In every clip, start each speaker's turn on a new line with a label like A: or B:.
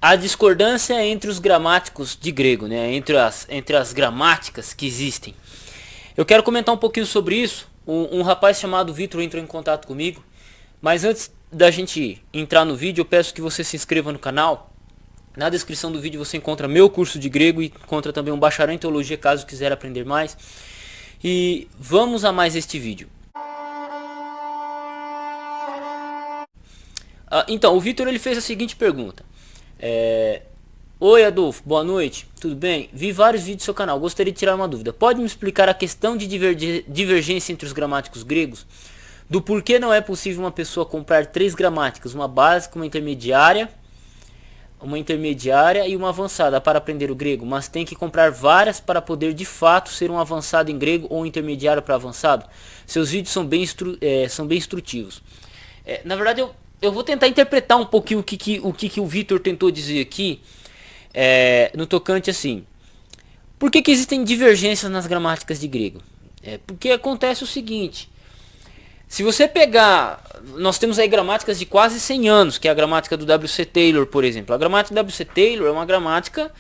A: a discordância entre os gramáticos de grego, né? Entre as gramáticas que existem. Eu quero comentar um pouquinho sobre isso. Um rapaz chamado Vitor entrou em contato comigo. Mas antes da gente entrar no vídeo, eu peço que você se inscreva no canal. Na descrição do vídeo você encontra meu curso de grego e encontra também um bacharel em teologia, caso quiser aprender mais. E vamos a mais este vídeo. Então, o Vitor ele fez a seguinte pergunta. Oi Adolfo, boa noite, tudo bem? Vi vários vídeos do seu canal, gostaria de tirar uma dúvida. Pode me explicar a questão de divergência entre os gramáticos gregos? Do porquê não é possível uma pessoa comprar 3 gramáticas, uma básica, uma intermediária e uma avançada para aprender o grego, mas tem que comprar várias para poder de fato ser um avançado em grego ou um intermediário para avançado? Seus vídeos são bem instrutivos. Na verdade eu vou tentar interpretar um pouquinho o que o Vitor tentou dizer aqui, no tocante assim. Por que existem divergências nas gramáticas de grego? Porque acontece o seguinte. Se você pegar, nós temos aí gramáticas de quase 100 anos, que é a gramática do W.C. Taylor, por exemplo. A gramática do W.C. Taylor é uma gramática,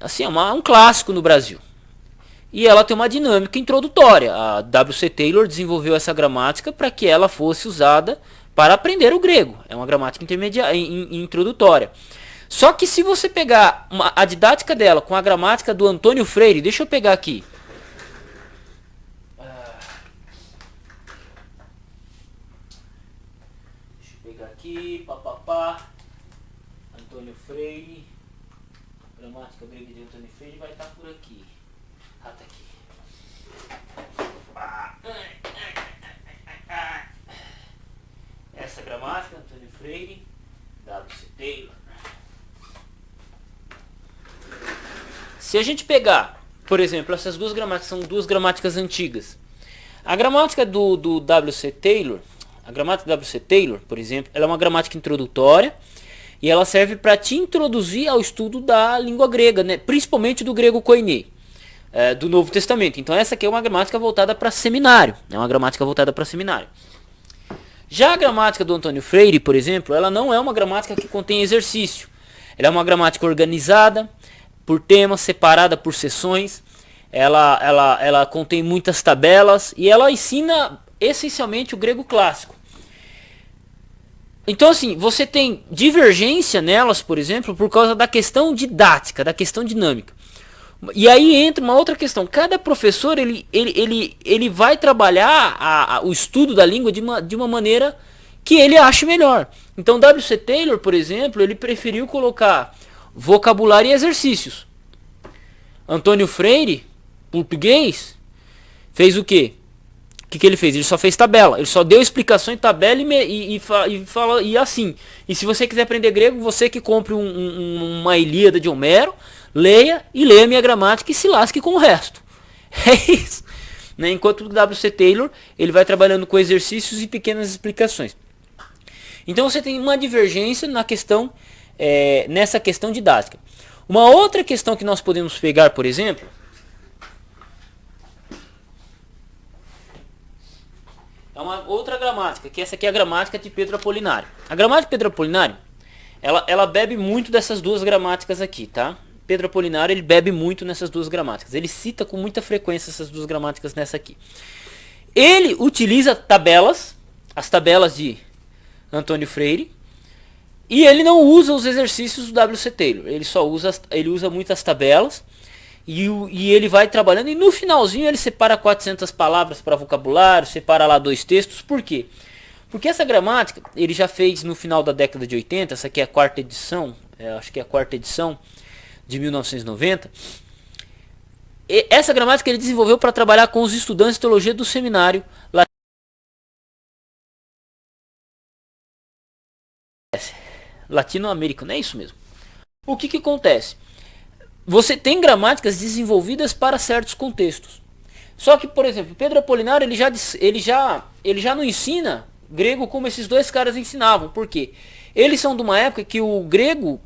A: assim, um clássico no Brasil. E ela tem uma dinâmica introdutória. A W.C. Taylor desenvolveu essa gramática para que ela fosse usada para aprender o grego. É uma gramática intermediária, introdutória. Só que se você pegar a didática dela com a gramática do Antônio Freire, deixa eu pegar aqui. Antônio Freire, gramática grega de Antônio Freire vai estar por aqui. Tá aqui. Essa gramática, Antônio Freire, W.C. Taylor. Se a gente pegar, por exemplo, essas duas gramáticas são duas gramáticas antigas. A gramática do W.C. Taylor, por exemplo, ela é uma gramática introdutória e ela serve para te introduzir ao estudo da língua grega, né? Principalmente do grego koiné, do Novo Testamento. Então essa aqui é uma gramática voltada para seminário, Já a gramática do Antônio Freire, por exemplo, ela não é uma gramática que contém exercício. Ela é uma gramática organizada por temas, separada por seções. Ela contém muitas tabelas e ela ensina essencialmente o grego clássico. Então assim, você tem divergência nelas, por exemplo, por causa da questão didática, da questão dinâmica. E aí entra uma outra questão. Cada professor ele vai trabalhar o estudo da língua de uma maneira que ele ache melhor. Então W.C. Taylor, por exemplo, ele preferiu colocar vocabulário e exercícios. Antônio Freire, português, fez o quê? O que ele fez? Ele só fez tabela. Ele só deu explicação em tabela e assim. E se você quiser aprender grego, você que compre uma Ilíada de Homero, leia a minha gramática e se lasque com o resto. É isso. Né? Enquanto o W.C. Taylor ele vai trabalhando com exercícios e pequenas explicações. Então você tem uma divergência na questão, nessa questão didática. Uma outra questão que nós podemos pegar, por exemplo, é uma outra gramática, que essa aqui é a gramática de Pedro Apolinário. A gramática de Pedro Apolinário, ela bebe muito dessas duas gramáticas aqui, tá? Pedro Apolinário, ele bebe muito nessas duas gramáticas. Ele cita com muita frequência essas duas gramáticas nessa aqui. Ele utiliza tabelas, as tabelas de Antônio Freire, e ele não usa os exercícios do W.C. Taylor. Ele usa muitas tabelas. E ele vai trabalhando e no finalzinho ele separa 400 palavras para vocabulário, separa lá 2 textos. Por quê? Porque essa gramática ele já fez no final da década de 80, essa aqui é a quarta edição, acho que é a quarta edição de 1990. E essa gramática ele desenvolveu para trabalhar com os estudantes de teologia do seminário latino-americano, é isso mesmo. O que acontece? Você tem gramáticas desenvolvidas para certos contextos. Só que, por exemplo, Pedro Apolinário ele já não ensina grego como esses dois caras ensinavam. Por quê? Eles são de uma época que o grego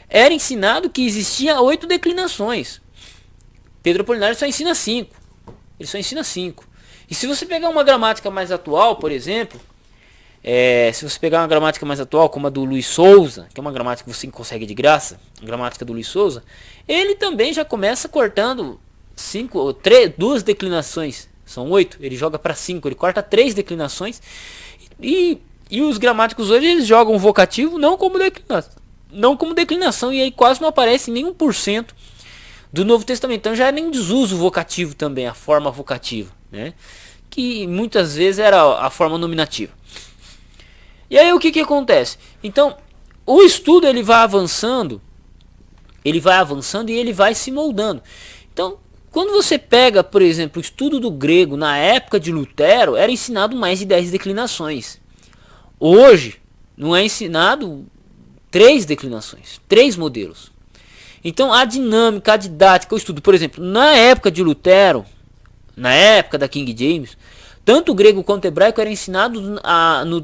A: era ensinado que existia 8 declinações. Pedro Apolinário só ensina 5. Ele só ensina 5. E se você pegar uma gramática mais atual, por exemplo, Se você pegar uma gramática mais atual, como a do Luiz Souza, que é uma gramática que você consegue de graça, a gramática do Luiz Souza, ele também já começa cortando duas declinações, são 8, ele joga para 5, ele corta 3 declinações, e os gramáticos hoje eles jogam o vocativo não como declinação, e aí quase não aparece nem 1% do Novo Testamento. Então já é nem desuso o vocativo também, a forma vocativa, né? Que muitas vezes era a forma nominativa. E aí o que acontece? Então, o estudo ele vai avançando e ele vai se moldando. Então, quando você pega, por exemplo, o estudo do grego na época de Lutero, era ensinado mais de 10 declinações. Hoje, não é ensinado 3 declinações, 3 modelos. Então, a dinâmica, a didática, o estudo, por exemplo, na época de Lutero, na época da King James, tanto o grego quanto o hebraico era ensinado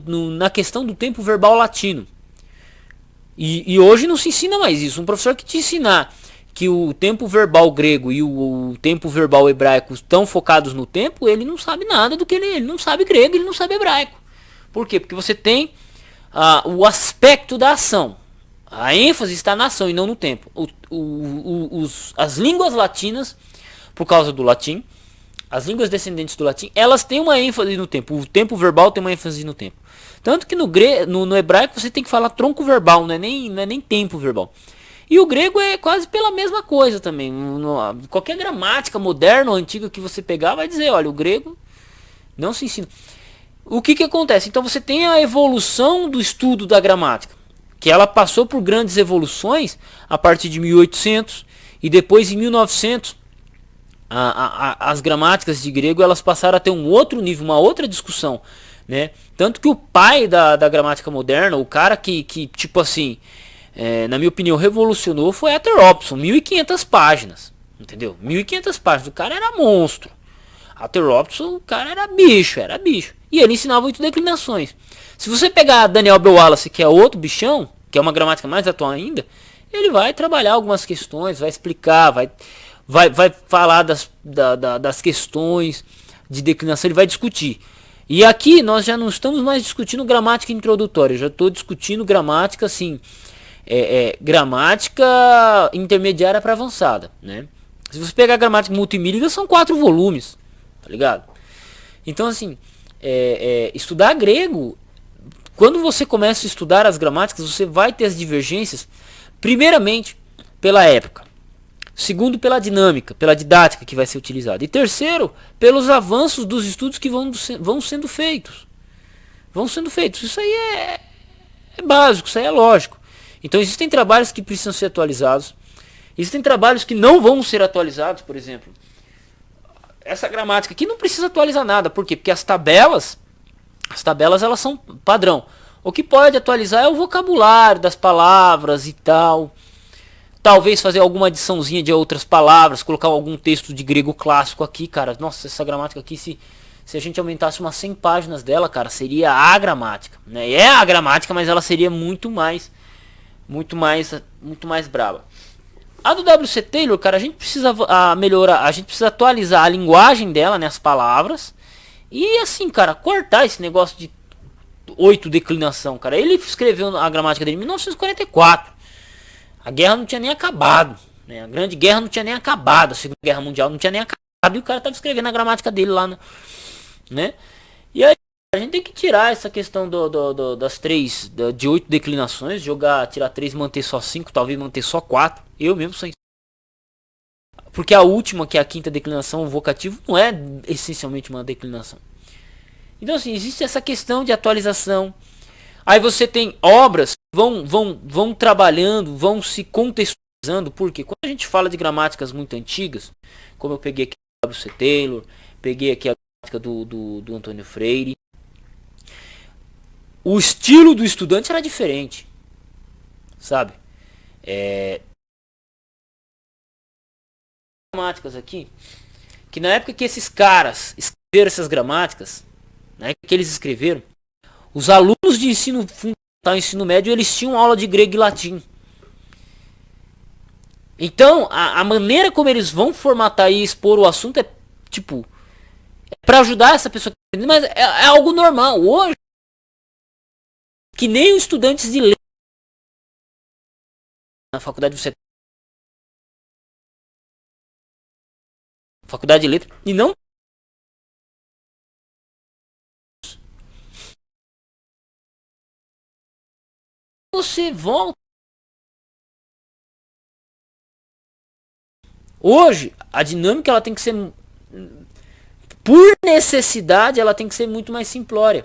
A: na questão do tempo verbal latino. E hoje não se ensina mais isso. Um professor que te ensinar que o tempo verbal grego e o tempo verbal hebraico estão focados no tempo, ele não sabe nada do que ele não sabe grego, ele não sabe hebraico. Por quê? Porque você tem o aspecto da ação. A ênfase está na ação e não no tempo. As línguas latinas, por causa do latim, as línguas descendentes do latim, elas têm uma ênfase no tempo. O tempo verbal tem uma ênfase no tempo. Tanto que no hebraico você tem que falar tronco verbal, não é nem tempo verbal. E o grego é quase pela mesma coisa também. Qualquer gramática moderna ou antiga que você pegar vai dizer, olha, o grego não se ensina. O que acontece? Então você tem a evolução do estudo da gramática, que ela passou por grandes evoluções a partir de 1800 e depois em 1900 as gramáticas de grego elas passaram a ter um outro nível, uma outra discussão, né? Tanto que o pai da gramática moderna, o cara que tipo assim, na minha opinião revolucionou, foi Ater-Robson, 1500 páginas, entendeu? 1500 páginas, o cara era monstro. Ater-Robson, o cara era bicho. E ele ensinava 8 declinações. Se você pegar Daniel B. Wallace, que é outro bichão, que é uma gramática mais atual ainda, ele vai trabalhar algumas questões, vai explicar, vai falar das questões de declinação, ele vai discutir. E aqui nós já não estamos mais discutindo gramática introdutória, eu já estou discutindo gramática assim, gramática intermediária para avançada, né? Se você pegar a gramática multimílica, são 4 volumes, tá ligado? Então assim, estudar grego, quando você começa a estudar as gramáticas, você vai ter as divergências, primeiramente pela época, segundo pela dinâmica, pela didática que vai ser utilizada, e terceiro pelos avanços dos estudos que vão sendo feitos. Isso aí é básico, isso aí é lógico. Então existem trabalhos que precisam ser atualizados, existem trabalhos que não vão ser atualizados. Por exemplo, essa gramática aqui não precisa atualizar nada. Por quê? Porque as tabelas elas são padrão. O que pode atualizar é o vocabulário das palavras e tal. Talvez fazer alguma adiçãozinha de outras palavras, colocar algum texto de grego clássico aqui, cara. Nossa, essa gramática aqui, se a gente aumentasse umas 100 páginas dela, cara, seria a gramática, né? É a gramática, mas ela seria muito mais braba. A do W.C. Taylor, cara, a gente precisa melhorar, a gente precisa atualizar a linguagem dela, né, as palavras. E assim, cara, cortar esse negócio de 8 declinação, cara. Ele escreveu a gramática dele em 1944. A guerra não tinha nem acabado, né? A Grande Guerra não tinha nem acabado, a Segunda Guerra Mundial não tinha nem acabado, e o cara tava escrevendo a gramática dele lá, né? E aí a gente tem que tirar essa questão das 8 declinações, tirar 3 e manter só 5, talvez manter só 4. Eu mesmo sou, porque a última, que é a quinta declinação, o vocativo, não é essencialmente uma declinação. Então assim, existe essa questão de atualização. Aí você tem obras que vão trabalhando, vão se contextualizando, porque quando a gente fala de gramáticas muito antigas, como eu peguei aqui a W.C. Taylor, peguei aqui a gramática do Antônio Freire, o estilo do estudante era diferente, sabe? Gramáticas aqui, que na época que esses caras escreveram essas gramáticas, na época que eles escreveram, os alunos de ensino fundamental, ensino médio, eles tinham aula de grego e latim. Então, a maneira como eles vão formatar e expor o assunto é tipo, para ajudar essa pessoa, mas é algo normal. Hoje que nem os estudantes de letras na faculdade você faculdade de letras e não você volta. Hoje a dinâmica ela tem que ser, por necessidade, ela tem que ser muito mais simplória.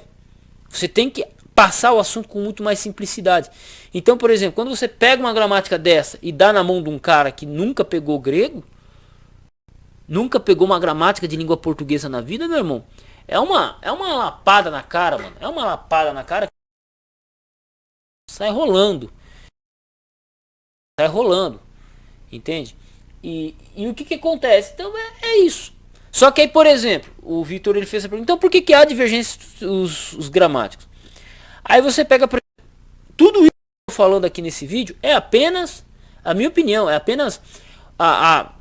A: Você tem que passar o assunto com muito mais simplicidade. Então, por exemplo, quando você pega uma gramática dessa e dá na mão de um cara que nunca pegou grego, nunca pegou uma gramática de língua portuguesa na vida, meu irmão, é uma lapada na cara, mano. É uma lapada na cara. Sai rolando. Sai rolando. Entende? E o que acontece? Então é isso. Só que aí, por exemplo, o Vitor ele fez a pergunta, então por que há divergência os gramáticos? Aí você pega, tudo isso que eu tô falando aqui nesse vídeo é apenas a minha opinião, é apenas a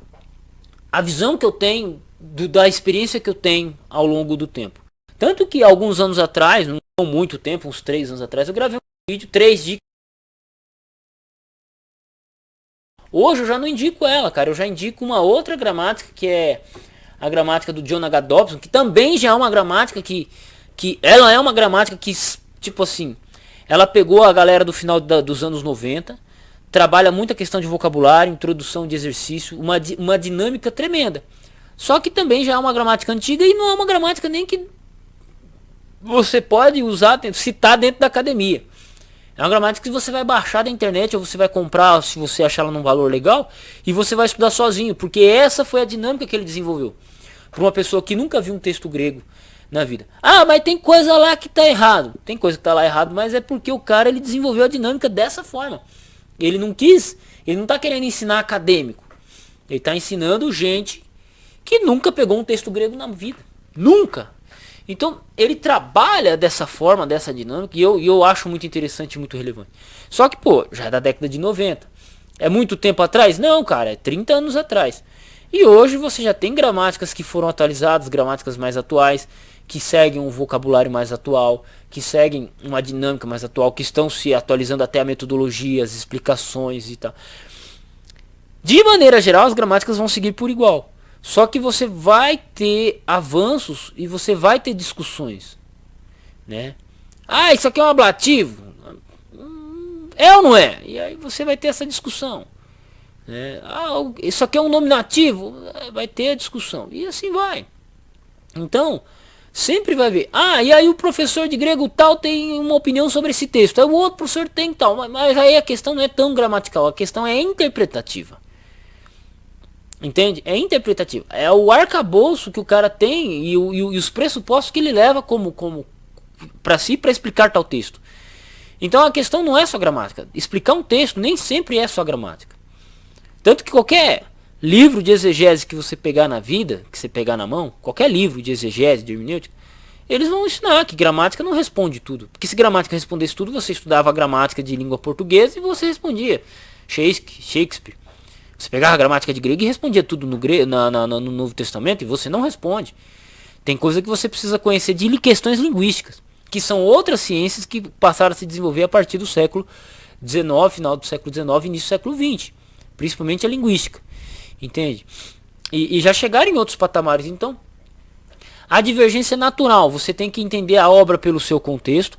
A: visão que eu tenho da experiência que eu tenho ao longo do tempo. Tanto que alguns anos atrás, não muito tempo, uns 3 anos atrás, eu gravei um vídeo, 3 dicas. Hoje eu já não indico ela, cara. Eu já indico uma outra gramática, que é a gramática do John H. Dobson, que também já é uma gramática que ela é uma gramática que, tipo assim, ela pegou a galera do final dos anos 90, trabalha muita questão de vocabulário, introdução de exercício, uma dinâmica tremenda. Só que também já é uma gramática antiga e não é uma gramática nem que você pode usar, citar dentro da academia. É uma gramática que você vai baixar da internet ou você vai comprar se você achar ela num valor legal e você vai estudar sozinho, porque essa foi a dinâmica que ele desenvolveu. Para uma pessoa que nunca viu um texto grego na vida. Ah, mas tem coisa lá que tá errado. Tem coisa que tá lá errado, mas é porque o cara ele desenvolveu a dinâmica dessa forma. Ele não tá querendo ensinar acadêmico. Ele tá ensinando gente que nunca pegou um texto grego na vida. Nunca. Então, ele trabalha dessa forma, dessa dinâmica, e eu acho muito interessante e muito relevante. Só que, pô, já é da década de 90. É muito tempo atrás? Não, cara, é 30 anos atrás. E hoje você já tem gramáticas que foram atualizadas, gramáticas mais atuais, que seguem um vocabulário mais atual, que seguem uma dinâmica mais atual, que estão se atualizando até a metodologia, as explicações e tal. De maneira geral, as gramáticas vão seguir por igual. Só que você vai ter avanços e você vai ter discussões, né? Ah, isso aqui é um ablativo. É ou não é? E aí você vai ter essa discussão, né? Ah, isso aqui é um nominativo. Vai ter a discussão. E assim vai. Então, sempre vai ver. Ah, e aí o professor de grego tal tem uma opinião sobre esse texto. Aí o outro professor tem tal. Mas aí a questão não é tão gramatical. A questão é interpretativa. Entende? É interpretativo. É o arcabouço que o cara tem e os pressupostos que ele leva como para si para explicar tal texto. Então a questão não é só gramática. Explicar um texto nem sempre é só gramática. Tanto que qualquer livro de exegese que você pegar na vida, que você pegar na mão, qualquer livro de exegese, de hermenêutica, eles vão ensinar que gramática não responde tudo. Porque se gramática respondesse tudo, você estudava a gramática de língua portuguesa e você respondia Shakespeare. Você pegava a gramática de grego e respondia tudo no Novo Testamento e você não responde. Tem coisa que você precisa conhecer de questões linguísticas, que são outras ciências que passaram a se desenvolver a partir do século XIX, final do século XIX, início do século XX. Principalmente a linguística. Entende? E já chegaram em outros patamares. Então, a divergência é natural. Você tem que entender a obra pelo seu contexto.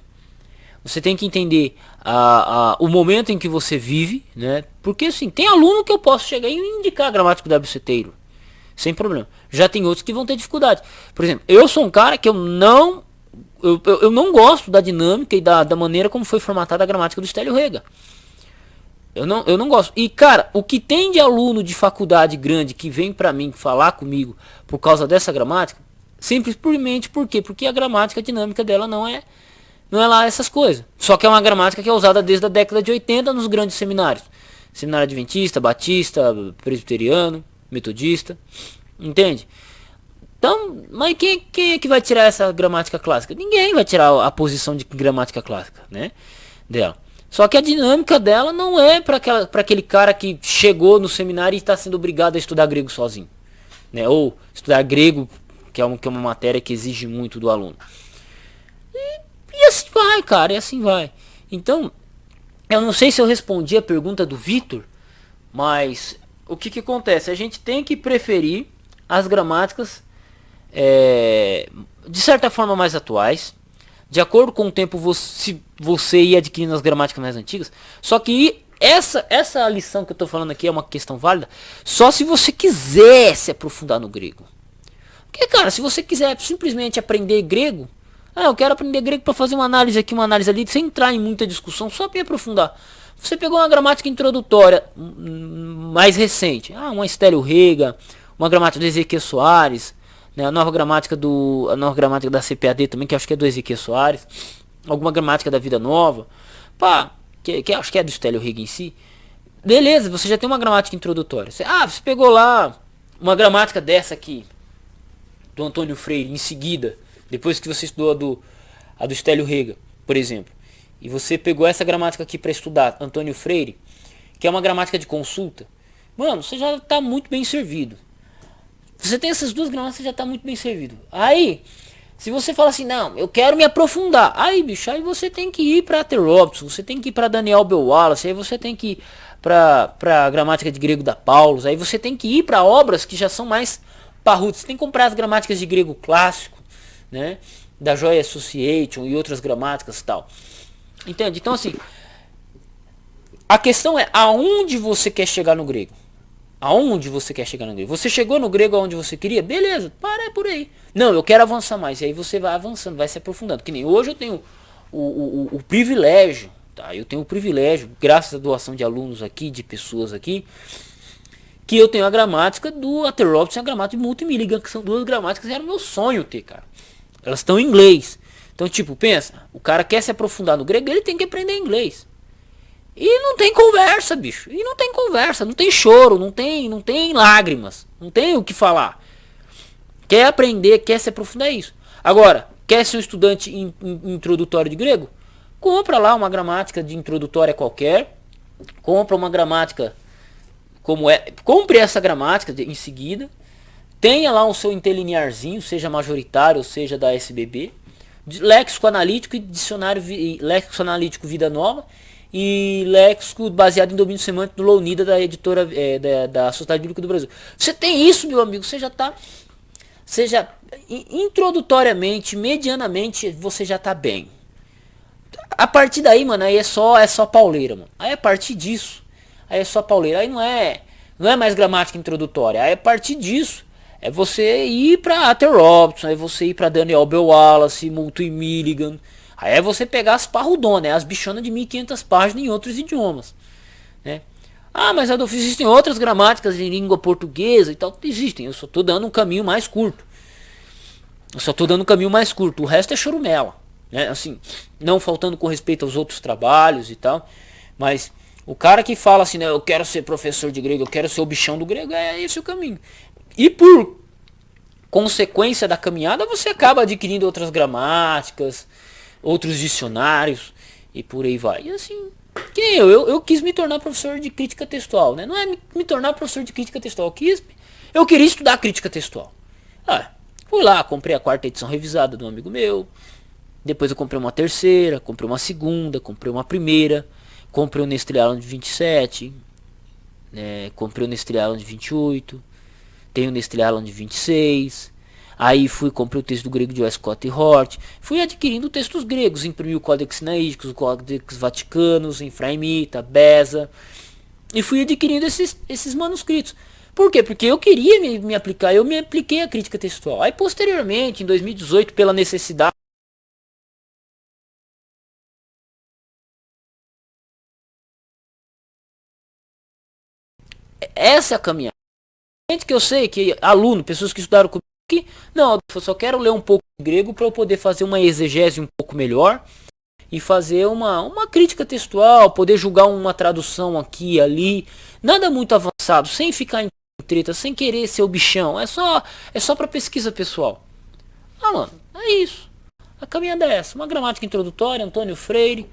A: Você tem que entender o momento em que você vive, né? Porque assim, tem aluno que eu posso chegar e indicar a gramática do W.C. Taylor, sem problema. Já tem outros que vão ter dificuldade. Por exemplo, eu sou um cara que eu não gosto da dinâmica e da maneira como foi formatada a gramática do Stélio Rega. Eu não gosto. E cara, o que tem de aluno de faculdade grande que vem pra mim falar comigo por causa dessa gramática, simplesmente por quê? Porque a gramática dinâmica dela não é lá essas coisas. Só que é uma gramática que é usada desde a década de 80 nos grandes seminários. Seminário adventista, batista, presbiteriano, metodista. Entende? Então, mas quem é que vai tirar essa gramática clássica? Ninguém vai tirar a posição de gramática clássica, né, dela. Só que a dinâmica dela não é para aquele cara que chegou no seminário e está sendo obrigado a estudar grego sozinho, né? Ou estudar grego, que é uma matéria que exige muito do aluno. E assim vai, cara, e assim vai. Então, eu não sei se eu respondi a pergunta do Vitor, mas o que que acontece? A gente tem que preferir as gramáticas de certa forma mais atuais, de acordo com o tempo você ir adquirindo as gramáticas mais antigas. Só que essa lição que eu estou falando aqui é uma questão válida só se você quiser se aprofundar no grego. Porque, cara, se você quiser simplesmente aprender grego, eu quero aprender grego para fazer uma análise aqui, uma análise ali, sem entrar em muita discussão, só para me aprofundar. Você pegou uma gramática introdutória mais recente, uma Estélio Rega, uma gramática do Ezequiel Soares, né, a nova gramática da CPAD também, que acho que é do Ezequiel Soares, alguma gramática da Vida Nova, que acho que é do Estélio Rega em si. Beleza, você já tem uma gramática introdutória. Você pegou lá uma gramática dessa aqui, do Antônio Freire, em seguida, depois que você estudou a do Estélio Rega, por exemplo, e você pegou essa gramática aqui para estudar, Antônio Freire, que é uma gramática de consulta, mano, você já está muito bem servido. Você tem essas duas gramáticas, você já está muito bem servido. Aí, se você fala assim, não, eu quero me aprofundar, aí bicho, aí você tem que ir para Walter Robson, você tem que ir para Daniel Bell Wallace, aí você tem que ir para a gramática de grego da Paulus, aí você tem que ir para obras que já são mais parrudas. Você tem que comprar as gramáticas de grego clássico, né, da Joy Association e outras gramáticas e tal. Entende? Então assim, a questão é aonde você quer chegar no grego. Aonde você quer chegar no grego? Você chegou no grego aonde você queria? Beleza, para por aí. Não, eu quero avançar mais. E aí você vai avançando, vai se aprofundando. Que nem hoje eu tenho o privilégio, tá? Eu tenho o privilégio, graças à doação de alunos aqui, de pessoas aqui, que eu tenho a gramática do Walter Robson e a gramática de Multimilligan, que são duas gramáticas que era o meu sonho ter, cara. Elas estão em inglês. Então, tipo, pensa, o cara quer se aprofundar no grego, ele tem que aprender inglês. E não tem conversa, bicho. E não tem conversa, não tem choro, não tem lágrimas, não tem o que falar. Quer aprender, quer se aprofundar, é isso. Agora, quer ser um estudante introdutório de grego? Compra lá uma gramática de introdutória qualquer. Compra uma gramática como é. Compre essa gramática em seguida. Tenha lá o seu interlinearzinho, seja majoritário ou seja da SBB. Léxico analítico e dicionário léxico analítico Vida Nova. E léxico baseado em domínio semântico do Lounida, da editora da Sociedade Bíblica do Brasil. Você tem isso, meu amigo, você já está, introdutoriamente, medianamente, você já está bem. A partir daí, mano, aí é só pauleira, mano. Aí a partir disso, aí é só pauleira. Aí não é mais gramática introdutória. Aí a partir disso, é você ir para Walter Robson, é você ir para Daniel Bell Wallace, Multimilligan. Aí é você pegar as parrudonas, as bichonas de 1500 páginas em outros idiomas, né? Mas Adolfo, existem outras gramáticas em língua portuguesa e tal. Existem, eu só estou dando um caminho mais curto. O resto é chorumela, né? Assim, não faltando com respeito aos outros trabalhos e tal. Mas o cara que fala assim, né, eu quero ser professor de grego, eu quero ser o bichão do grego, é esse o caminho. E por consequência da caminhada, você acaba adquirindo outras gramáticas, outros dicionários e por aí vai. E assim, que nem eu quis me tornar professor de crítica textual, né? Não é me tornar professor de crítica textual, eu queria estudar crítica textual. Fui lá, comprei a 4ª edição revisada de um amigo meu. Depois eu comprei uma 3ª, comprei uma 2ª, comprei uma 1ª, comprei o Nestle Aland de 27, né? Comprei o Nestle Aland de 28, tenho o Nestle Aland de 26. Aí comprei o texto do grego de Westcott e Hort. Fui adquirindo textos gregos. Imprimi o Codex Sinaíticos, o Codex Vaticanos, Efraimita, Beza. E fui adquirindo esses manuscritos. Por quê? Porque eu queria me aplicar. Eu me apliquei à crítica textual. Aí posteriormente, em 2018, pela necessidade. Essa é a caminhada. Que eu sei que aluno, pessoas que estudaram comigo, que não, eu só quero ler um pouco de grego para eu poder fazer uma exegese um pouco melhor e fazer uma crítica textual, poder julgar uma tradução aqui e ali, nada muito avançado, sem ficar em treta, sem querer ser o bichão, é só para pesquisa pessoal. Mano, é isso. A caminhada é essa, uma gramática introdutória, Antônio Freire,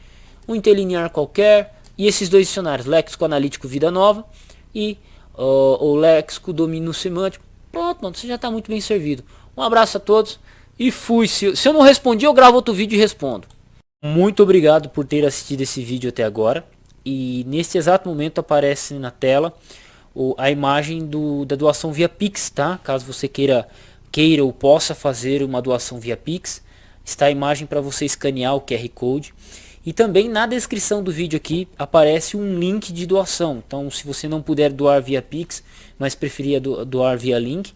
A: um interlinear qualquer e esses dois dicionários, léxico analítico Vida Nova e o léxico domínio semântico. Pronto, mano, você já está muito bem servido. Um abraço a todos e fui. Se eu não respondi, eu gravo outro vídeo e respondo. Muito obrigado por ter assistido esse vídeo até agora. E neste exato momento aparece na tela a imagem da doação via Pix, tá? Caso você queira ou possa fazer uma doação via Pix, está a imagem para você escanear o QR Code. E também na descrição do vídeo aqui aparece um link de doação. Então, se você não puder doar via Pix, mas preferia doar via link,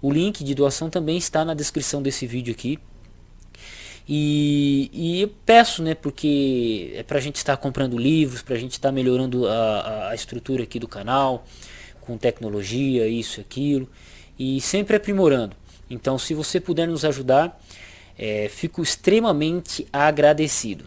A: o link de doação também está na descrição desse vídeo aqui. E eu peço, né, porque é para a gente estar comprando livros, para a gente estar melhorando a estrutura aqui do canal, com tecnologia, isso e aquilo, e sempre aprimorando. Então, se você puder nos ajudar, fico extremamente agradecido.